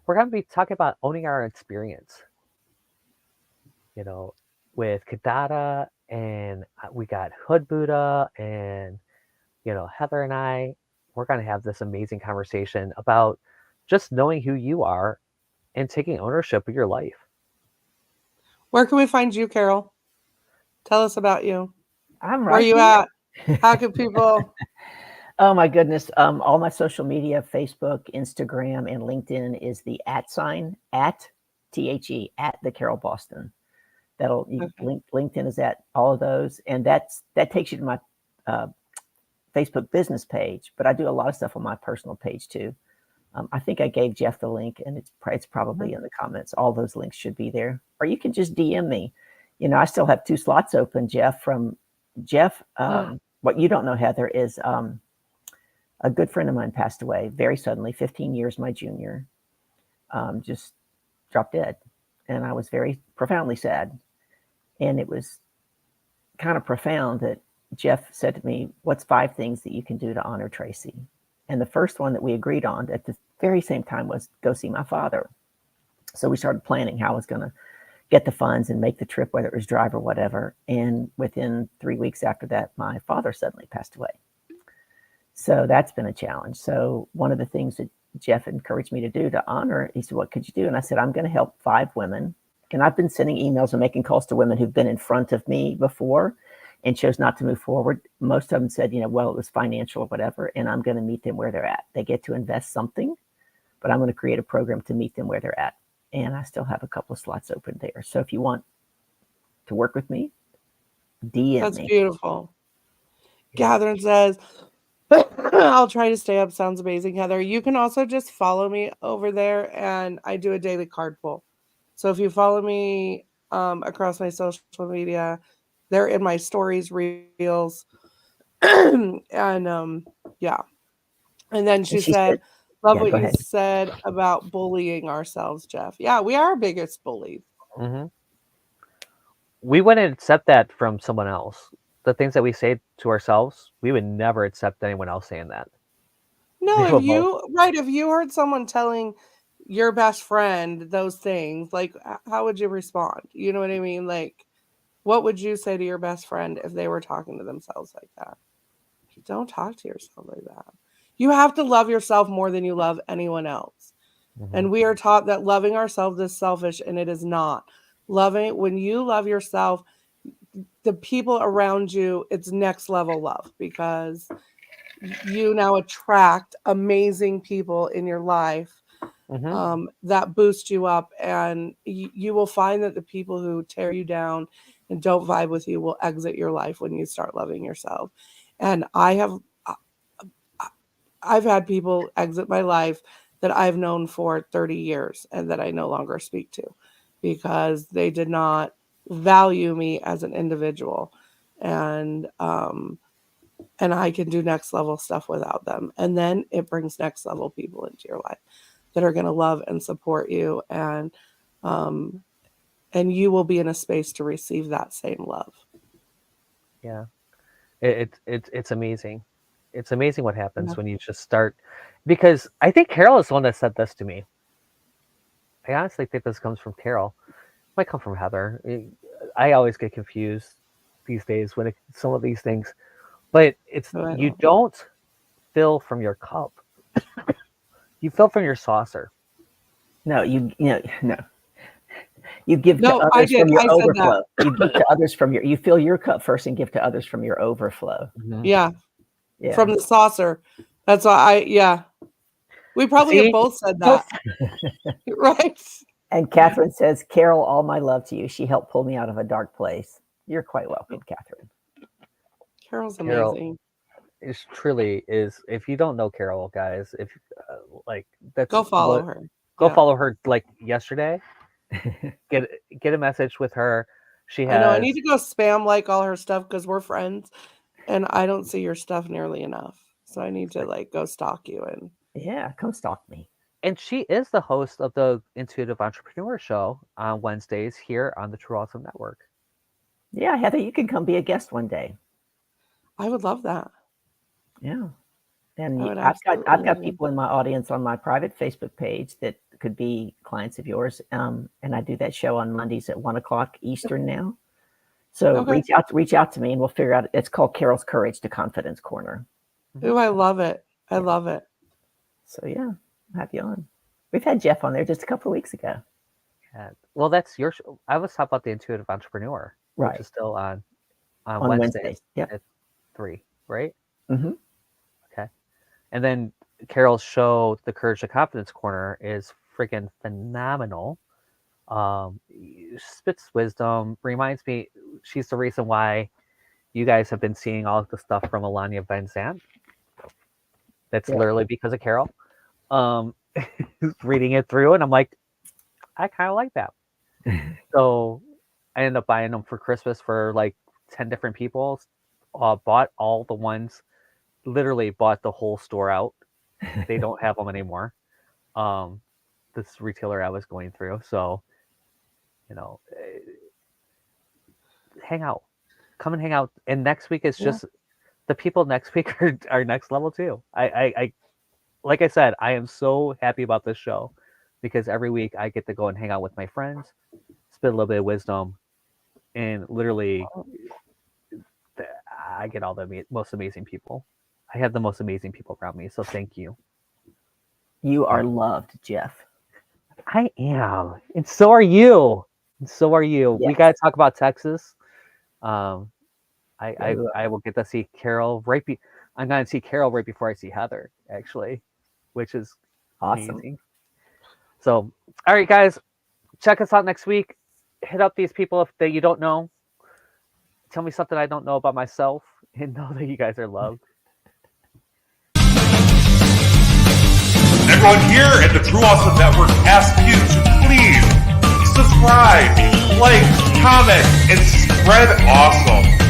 We're going to be talking about owning our experience. You know, with Kadada, and we got Hood Buddha, and Heather and I. We're going to have this amazing conversation about just knowing who you are and taking ownership of your life. Where can we find you, Carol? Tell us about you. I'm Where right you here. at? How can people? Oh my goodness. All my social media, Facebook, Instagram, and LinkedIn is the @ sign at THE at the Carol Boston. That'll Okay. LinkedIn is at all of those, and that takes you to my uh, Facebook business page. But I do a lot of stuff on my personal page too. I think I gave Jeff the link, and it's probably in the comments. All those links should be there, or you can just DM me. I still have 2 slots open, Jeff. From Jeff, what you don't know, Heather, is a good friend of mine passed away very suddenly, 15 years my junior, just dropped dead. And I was very profoundly sad. And it was kind of profound that Jeff said to me, "What's 5 things that you can do to honor Tracy?" And the first one that we agreed on at the very same time was go see my father. So we started planning how I was going to get the funds and make the trip, whether it was drive or whatever. And within 3 weeks after that, my father suddenly passed away. So that's been a challenge. So one of the things that Jeff encouraged me to do to honor, he said, "What could you do?" And I said, "I'm going to help 5 women." And I've been sending emails and making calls to women who've been in front of me before and chose not to move forward. Most of them said, well, it was financial or whatever, and I'm going to meet them where they're at. They get to invest something, but I'm going to create a program to meet them where they're at. And I still have a couple of slots open there. So if you want to work with me, DM That's me. beautiful. Catherine says, I'll try to stay up. Sounds amazing, Heather. You can also just follow me over there, and I do a daily card pull. So if you follow me across my social media, they're in my stories, reels, and yeah. And then And she she said, said, "Love yeah, what go you ahead. said about bullying ourselves, Jeff." Yeah, we are our biggest bullies. Mm-hmm. We wouldn't accept that from someone else. The things that we say to ourselves, we would never accept anyone else saying that. No, We if would both. you heard someone telling your best friend those things, like how would you respond? You know what I mean? Like, what would you say to your best friend if they were talking to themselves like that? Don't talk to yourself like that. You have to love yourself more than you love anyone else. Mm-hmm. And we are taught that loving ourselves is selfish, and it is not. Loving, when you love yourself, the people around you, it's next level love, because you now attract amazing people in your life that boost you up, and you will find that the people who tear you down and don't vibe with you will exit your life when you start loving yourself. And I've had people exit my life that I've known for 30 years and that I no longer speak to, because they did not value me as an individual. And I can do next level stuff without them. And then it brings next level people into your life that are going to love and support you. And you will be in a space to receive that same love. Yeah. It's amazing. It's amazing what happens when you just start, because I think Carol is the one that said this to me. I honestly think this comes from Carol. It might come from Heather. I always get confused these days when some of these things, but it's you don't fill from your cup. You fill from your saucer. No, no. You give to others from your overflow. You give to others from you fill your cup first and give to others from your overflow. Yeah. From the saucer. That's why we probably have both said that. Right. And Catherine says, Carol, all my love to you. She helped pull me out of a dark place. You're quite welcome, Catherine. Carol's amazing. It truly is. If you don't know Carol, guys, if that's go follow her. Go follow her like yesterday. Get a message with her. She has. I know. I need to go spam like all her stuff because we're friends, and I don't see your stuff nearly enough. So I need to go stalk you and. Yeah, come stalk me. And she is the host of the Intuitive Entrepreneur Show on Wednesdays here on the True Awesome Network. Yeah, Heather, you can come be a guest one day. I would love that. Yeah. And I've got people in my audience on my private Facebook page that could be clients of yours. And I do that show on Mondays at 1:00 Eastern now. So reach out to me and we'll figure out. It's called Carol's Courage to Confidence Corner. Ooh, I love it. I love it. So yeah, I'll have you on. We've had Jeff on there just a couple of weeks ago. Yeah. Well, that's your show. I was talking about the Intuitive Entrepreneur, which is still on Wednesdays at 3, right? Mm-hmm. Okay. And then Carol's show, The Courage to Confidence Corner, is freaking phenomenal. Spits wisdom, reminds me, she's the reason why you guys have been seeing all of the stuff from Alania Van Zandt. That's literally because of Carol. Reading it through, and I'm like, I kind of like that. So I ended up buying them for Christmas for like 10 different people. Bought all the ones, literally bought the whole store out. They don't have them anymore. This retailer I was going through. So, hang out. Come and hang out. And next week is just the people next week are next level too. I like I said, I am so happy about this show because every week I get to go and hang out with my friends, spit a little bit of wisdom, and literally I get all the most amazing people. I have the most amazing people around me. So thank you. You are loved, Jeff. I am. And so are you. And so are you. Yes. We got to talk about Texas. I will get to see Carol I'm going to see Carol right before I see Heather, actually, which is awesome. Amazing. So, all right, guys, check us out next week. Hit up these people that you don't know. Tell me something I don't know about myself, and know that you guys are loved. Everyone here at the True Awesome Network asks you to please subscribe, like, comment, and spread awesome.